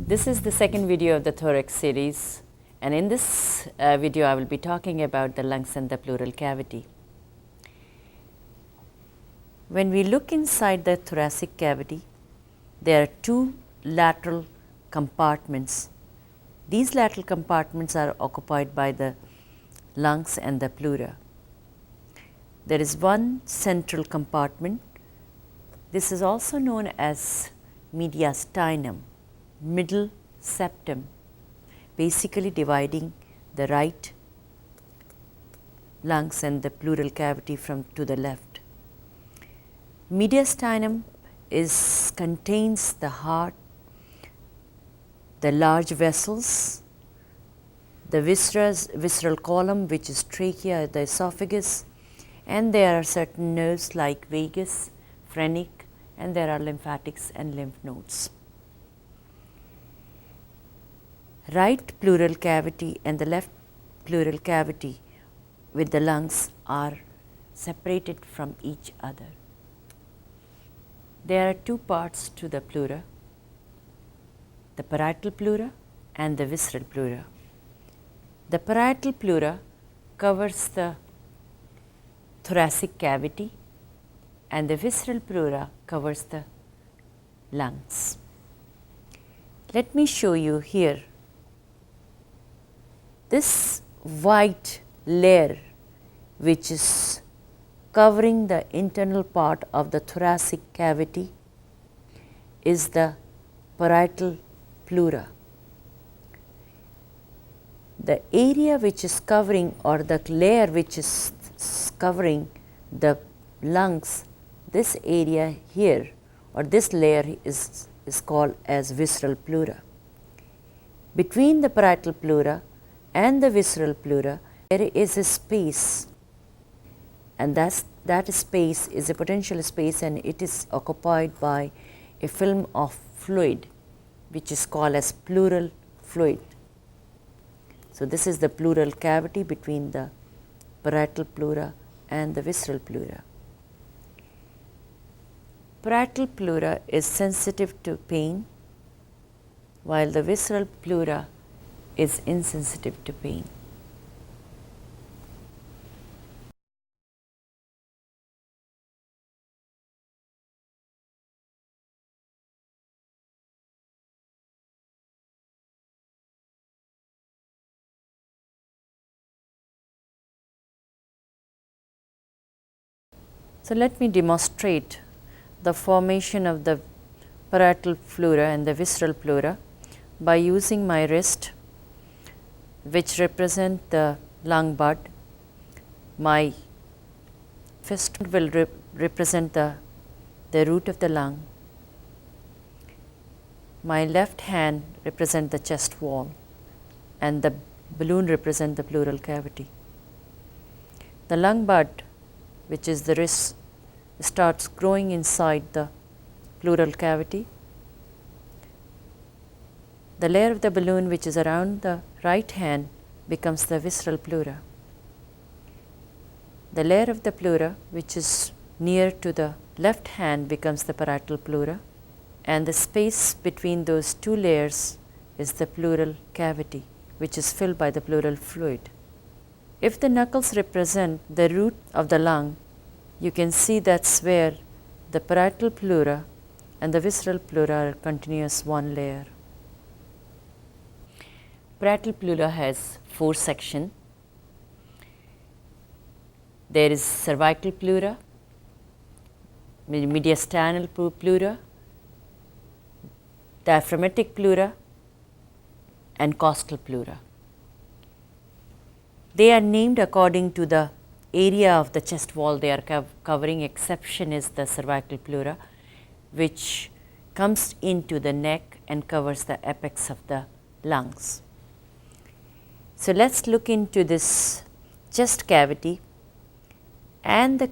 This is the second video of the thorax series, and in this video I will be talking about the lungs and the pleural cavity. When we look inside the thoracic cavity, there are two lateral compartments. These lateral compartments are occupied by the lungs and the pleura. There is one central compartment. This is also known as mediastinum, middle septum, basically dividing the right lungs and the pleural cavity from to the left. Mediastinum contains the heart, the large vessels, the visceral column, which is trachea, the esophagus, and there are certain nerves like vagus, phrenic, and there are lymphatics and lymph nodes. Right pleural cavity and the left pleural cavity with the lungs are separated from each other. There are two parts to the pleura, the parietal pleura and the visceral pleura. The parietal pleura covers the thoracic cavity and the visceral pleura covers the lungs. Let me show you here. This white layer, which is covering the internal part of the thoracic cavity, is the parietal pleura. The area which is covering, or the layer which is covering the lungs, this area here, or this layer is called as visceral pleura. Between the parietal pleura and the visceral pleura, there is a space, and that space is a potential space, and it is occupied by a film of fluid which is called as pleural fluid. So, this is the pleural cavity between the parietal pleura and the visceral pleura. Parietal pleura is sensitive to pain, while the visceral pleura is insensitive to pain. So, let me demonstrate the formation of the parietal pleura and the visceral pleura by using my wrist, which represent the lung bud. My fist will represent the root of the lung. My left hand represent the chest wall, and the balloon represent the pleural cavity. The lung bud, which is the wrist, starts growing inside the pleural cavity. The layer of the balloon, which is around the right hand, becomes the visceral pleura. The layer of the pleura, which is near to the left hand, becomes the parietal pleura, and the space between those two layers is the pleural cavity, which is filled by the pleural fluid. If the knuckles represent the root of the lung, you can see that's where the parietal pleura and the visceral pleura are continuous one layer. Parietal pleura has four sections. There is cervical pleura, mediastinal pleura, diaphragmatic pleura, and costal pleura. They are named according to the area of the chest wall they are covering. Exception is the cervical pleura, which comes into the neck and covers the apex of the lungs. So, let us look into this chest cavity, and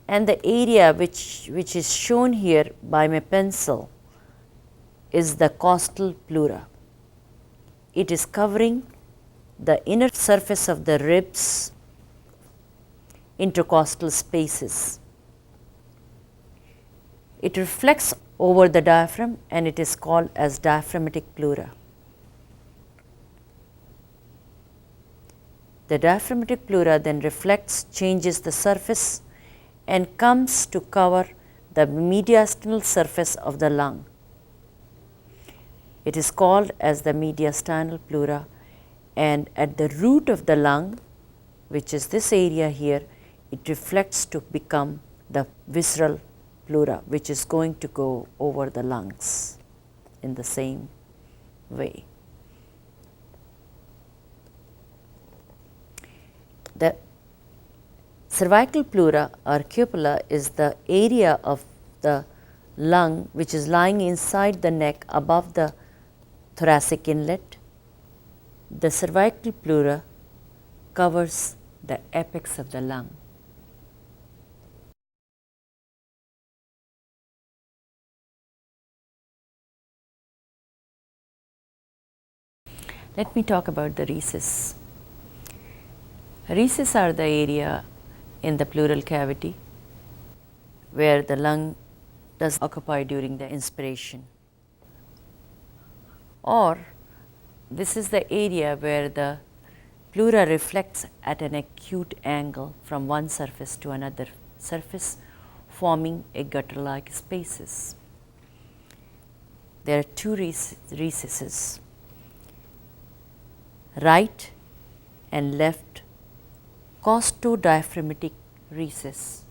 the area which is shown here by my pencil is the costal pleura. It is covering the inner surface of the ribs, intercostal spaces. It reflects over the diaphragm, and it is called as diaphragmatic pleura. The diaphragmatic pleura then reflects, changes the surface, and comes to cover the mediastinal surface of the lung. It is called as the mediastinal pleura, and at the root of the lung, which is this area here, it reflects to become the visceral pleura, which is going to go over the lungs in the same way. The cervical pleura or cupula is the area of the lung which is lying inside the neck above the thoracic inlet. The cervical pleura covers the apex of the lung. Let me talk about the recesses. Recesses are the area in the pleural cavity where the lung does occupy during the inspiration, or this is the area where the pleura reflects at an acute angle from one surface to another surface, forming a gutter-like spaces. There are two recesses, right and left costodiaphragmatic recess.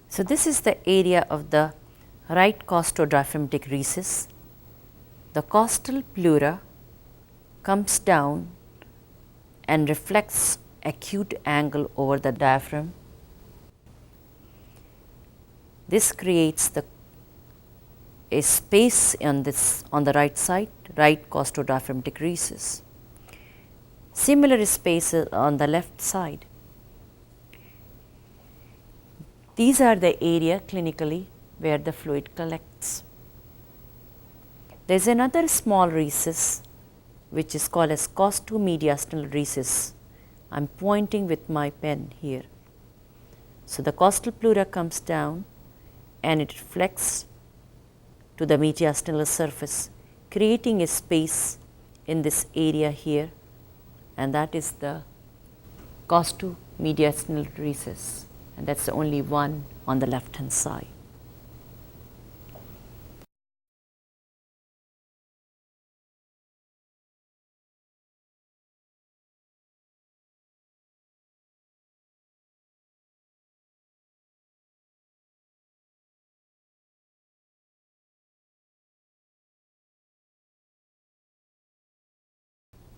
So, this is the area of the right costodiaphragmatic recess. The costal pleura comes down and reflects acute angle over the diaphragm. This creates a space on the right side, right costodiaphragmatic recess. Similar spaces on the left side. These are the area clinically where the fluid collects. There is another small recess which is called as costomediastinal recess. I am pointing with my pen here. So, the costal pleura comes down and it reflects to the mediastinal surface, creating a space in this area here, and that is the costomediastinal recess, and that is the only one on the left hand side.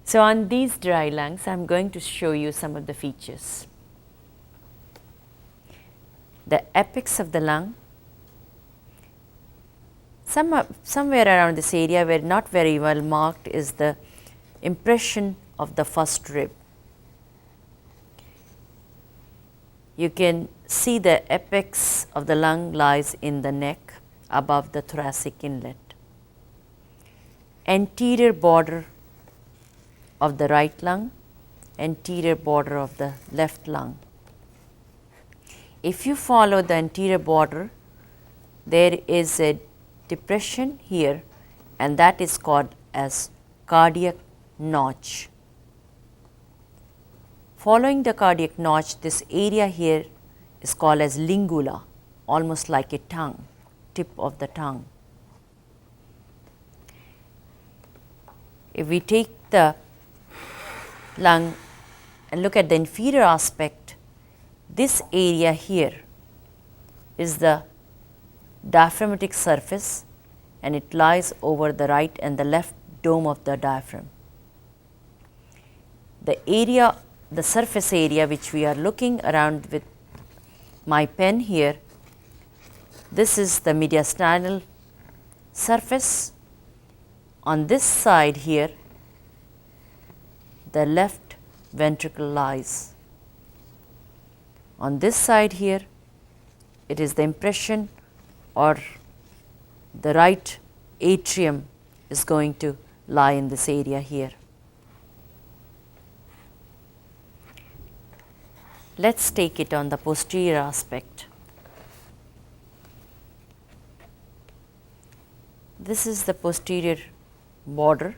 So, on these dry lungs, I am going to show you some of the features. The apex of the lung, somewhere around this area where not very well marked is the impression of the first rib. You can see the apex of the lung lies in the neck above the thoracic inlet. Anterior border of the right lung, anterior border of the left lung. If you follow the anterior border, there is a depression here, and that is called as cardiac notch. Following the cardiac notch, this area here is called as lingula, almost like a tongue, tip of the tongue. If we take the lung and look at the inferior aspect, this area here is the diaphragmatic surface, and it lies over the right and the left dome of the diaphragm. The area, the surface area which we are looking around with my pen here, this is the mediastinal surface. On this side here, the left ventricle lies. On this side here, it is the impression, or the right atrium is going to lie in this area here. Let us take it on the posterior aspect. this is the posterior border,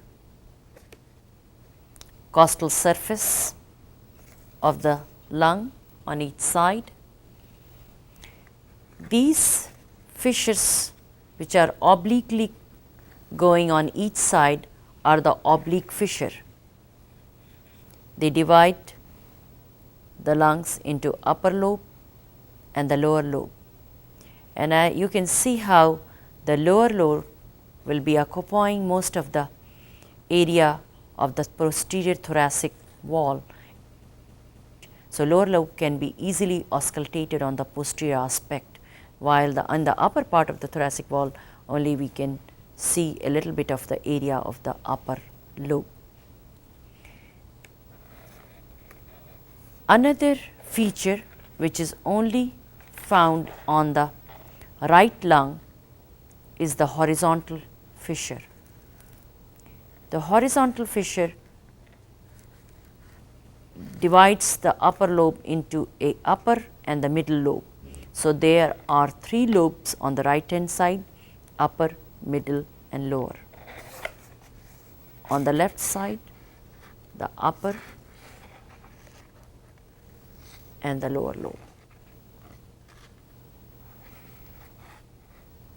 costal surface of the lung on each side. These fissures which are obliquely going on each side are the oblique fissure. They divide the lungs into upper lobe and the lower lobe, and you can see how the lower lobe will be occupying most of the area of the posterior thoracic wall. So, lower lobe can be easily auscultated on the posterior aspect, while on the upper part of the thoracic wall only we can see a little bit of the area of the upper lobe. Another feature which is only found on the right lung is the horizontal fissure. The horizontal fissure divides the upper lobe into a upper and the middle lobe. So, there are 3 lobes on the right hand side, upper, middle and lower. On the left side, the upper and the lower lobe.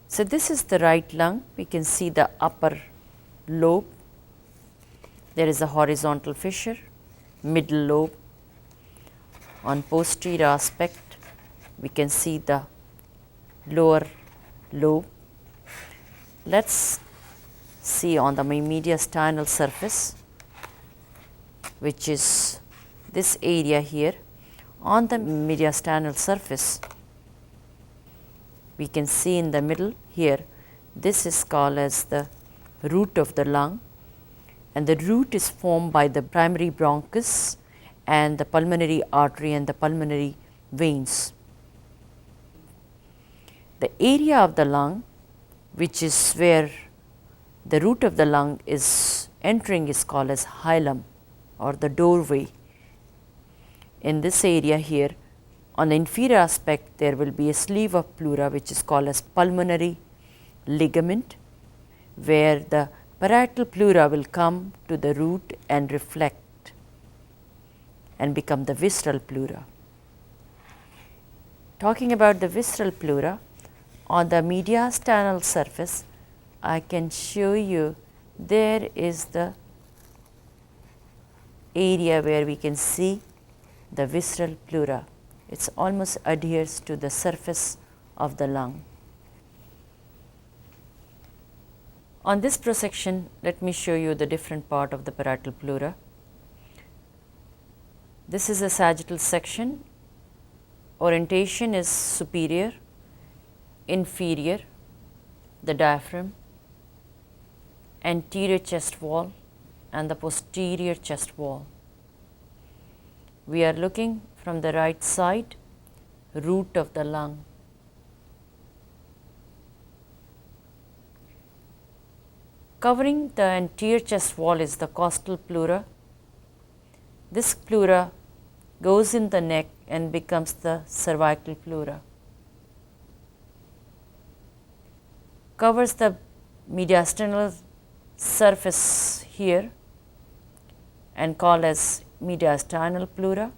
So, this is the right lung. We can see the upper lobe. There is a horizontal fissure, middle lobe. On posterior aspect, we can see the lower lobe. Let us see on the mediastinal surface, which is this area here. On the mediastinal surface, we can see in the middle here, this is called as the root of the lung, and the root is formed by the primary bronchus and the pulmonary artery and the pulmonary veins. The area of the lung, which is where the root of the lung is entering, is called as hilum or the doorway. In this area here, on the inferior aspect, there will be a sleeve of pleura which is called as pulmonary ligament, where the parietal pleura will come to the root and reflect and become the visceral pleura. Talking about the visceral pleura, on the mediastinal surface, I can show you there is the area where we can see the visceral pleura. It almost adheres to the surface of the lung. On this prosection, let me show you the different part of the parietal pleura. This is a sagittal section. Orientation is superior, inferior, the diaphragm, anterior chest wall and the posterior chest wall. We are looking from the right side, root of the lung. Covering the anterior chest wall is the costal pleura. This pleura goes in the neck and becomes the cervical pleura. Covers the mediastinal surface here and called as mediastinal pleura,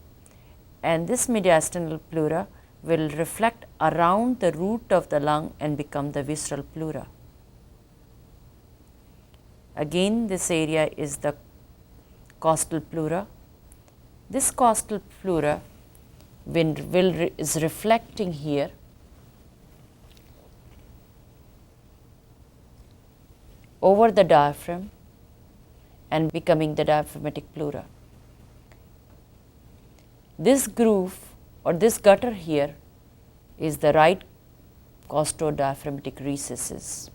and this mediastinal pleura will reflect around the root of the lung and become the visceral pleura. Again, this area is the costal pleura. This costal pleura is reflecting here over the diaphragm and becoming the diaphragmatic pleura. This groove or this gutter here is the right costodiaphragmatic recesses.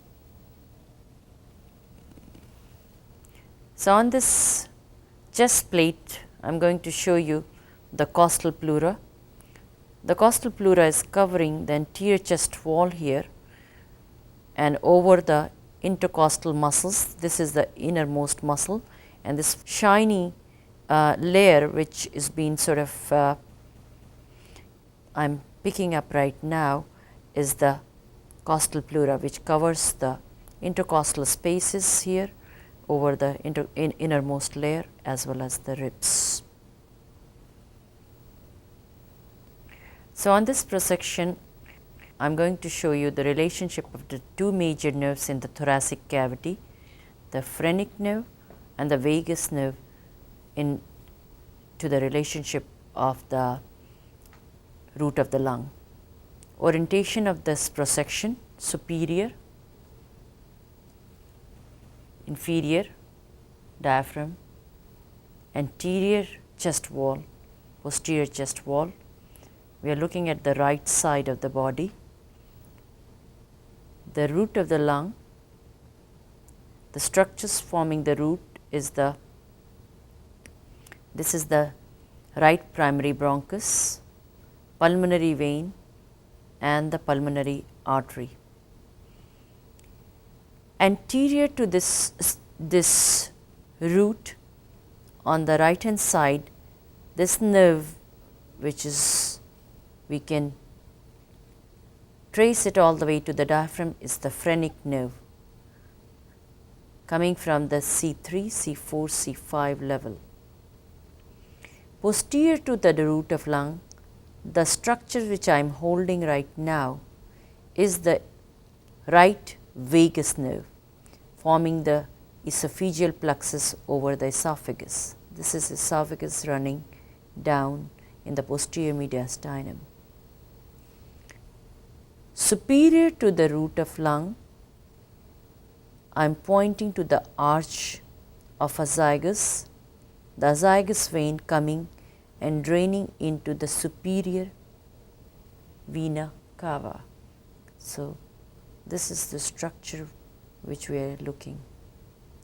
So, on this chest plate, I am going to show you the costal pleura. The costal pleura is covering the anterior chest wall here and over the intercostal muscles. This is the innermost muscle, and this shiny layer which is being sort of I am picking up right now is the costal pleura, which covers the intercostal spaces here over the innermost layer as well as the ribs. So, on this prosection I am going to show you the relationship of the two major nerves in the thoracic cavity, the phrenic nerve and the vagus nerve, in to the relationship of the root of the lung. Orientation of this prosection: superior, inferior diaphragm, anterior chest wall, posterior chest wall. We are looking at the right side of the body. The root of the lung, the structures forming the root is this is the right primary bronchus, pulmonary vein and the pulmonary artery. Anterior to this root, on the right hand side, this nerve, which is, we can trace it all the way to the diaphragm, is the phrenic nerve, coming from the C3, C4, C5 level. Posterior to the root of lung, the structure which I am holding right now is the right vagus nerve, forming the esophageal plexus over the esophagus. This is esophagus running down in the posterior mediastinum. Superior to the root of lung, I am pointing to the arch of azygos, the azygos vein coming and draining into the superior vena cava. So, this is the structure which we are looking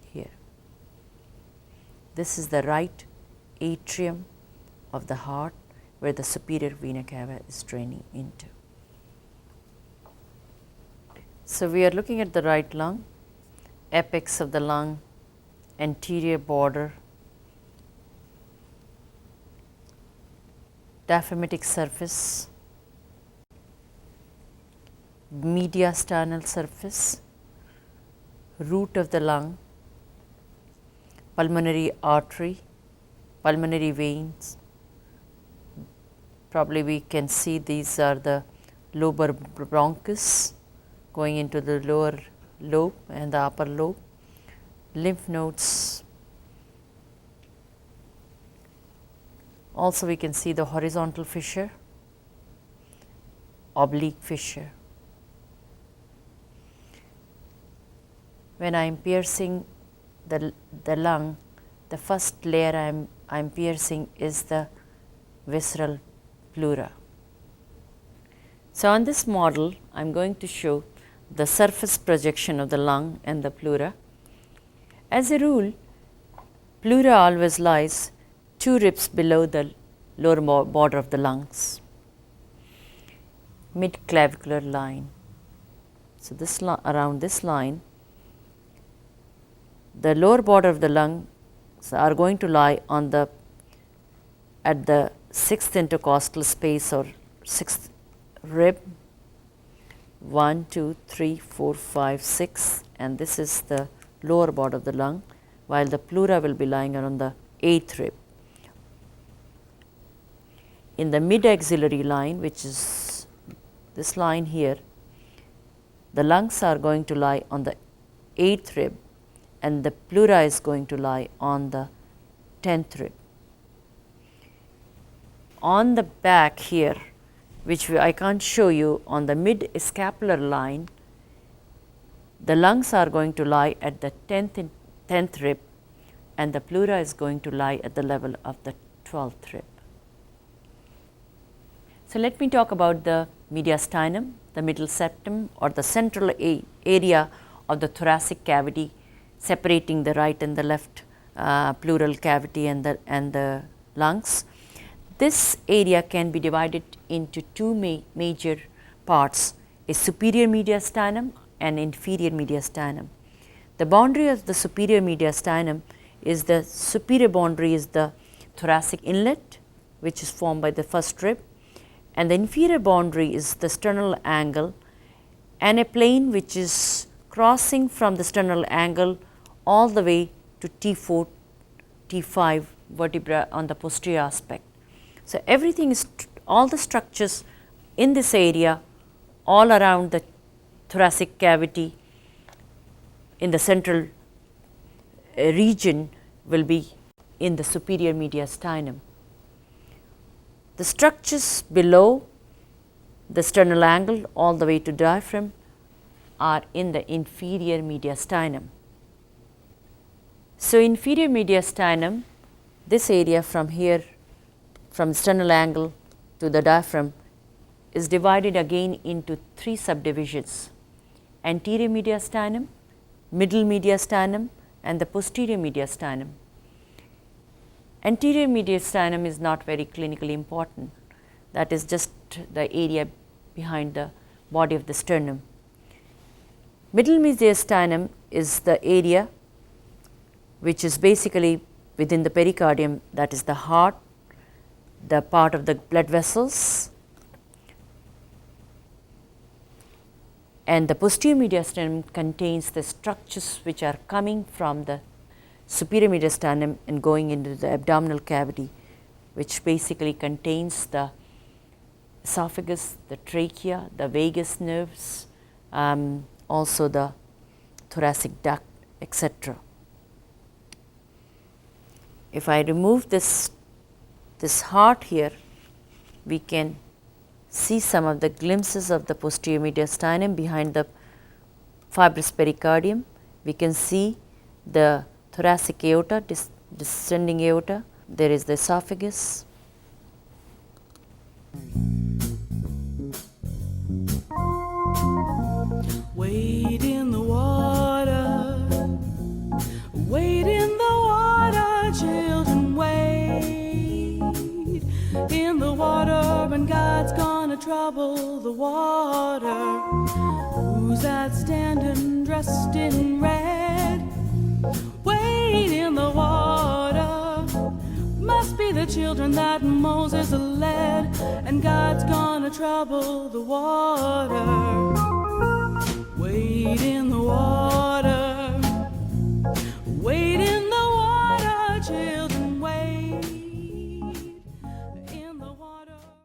here. This is the right atrium of the heart where the superior vena cava is draining into. So, we are looking at the right lung, apex of the lung, anterior border, diaphragmatic surface, mediastinal surface, root of the lung, pulmonary artery, pulmonary veins. Probably we can see these are the lobar bronchus going into the lower lobe and the upper lobe, lymph nodes. Also we can see the horizontal fissure, oblique fissure. When I am piercing the lung, the first layer I am piercing is the visceral pleura. So, on this model I am going to show the surface projection of the lung and the pleura. As a rule, pleura always lies 2 ribs below the lower border of the lungs, mid-clavicular line. So, this around this line, the lower border of the lungs are going to lie on the at the 6th intercostal space or 6th rib, 1, 2, 3, 4, 5, 6, and this is the lower border of the lung, while the pleura will be lying around the 8th rib. In the mid-axillary line, which is this line here, the lungs are going to lie on the 8th rib and the pleura is going to lie on the 10th rib. On the back here, which I can't show you, on the mid-scapular line, the lungs are going to lie at the 10th rib and the pleura is going to lie at the level of the 12th rib. So, let me talk about the mediastinum, the middle septum or the central area of the thoracic cavity separating the right and the left pleural cavity and the lungs. This area can be divided into 2 major parts, a superior mediastinum and inferior mediastinum. The boundary of the superior mediastinum is the superior boundary is the thoracic inlet, which is formed by the first rib, and the inferior boundary is the sternal angle and a plane which is crossing from the sternal angle all the way to T4, T5 vertebra on the posterior aspect. So, everything is all the structures in this area all around the thoracic cavity in the central region will be in the superior mediastinum. The structures below the sternal angle all the way to diaphragm are in the inferior mediastinum. So, inferior mediastinum, this area from here, from sternal angle to the diaphragm, is divided again into 3 subdivisions: anterior mediastinum, middle mediastinum, and the posterior mediastinum. Anterior mediastinum is not very clinically important, that is just the area behind the body of the sternum. Middle mediastinum is the area which is basically within the pericardium, that is the heart, the part of the blood vessels, and the posterior mediastinum contains the structures which are coming from the superior mediastinum and going into the abdominal cavity, which basically contains the esophagus, the trachea, the vagus nerves, also the thoracic duct, etc. If I remove this heart here, we can see some of the glimpses of the posterior mediastinum behind the fibrous pericardium. We can see the thoracic aorta, descending aorta. There is the esophagus. Wade in the water, wade in the water, children, wade in the water, and God's gonna trouble the water. Who's that standing dressed in red? Wade in the water, must be the children that Moses led, and God's gonna trouble the water.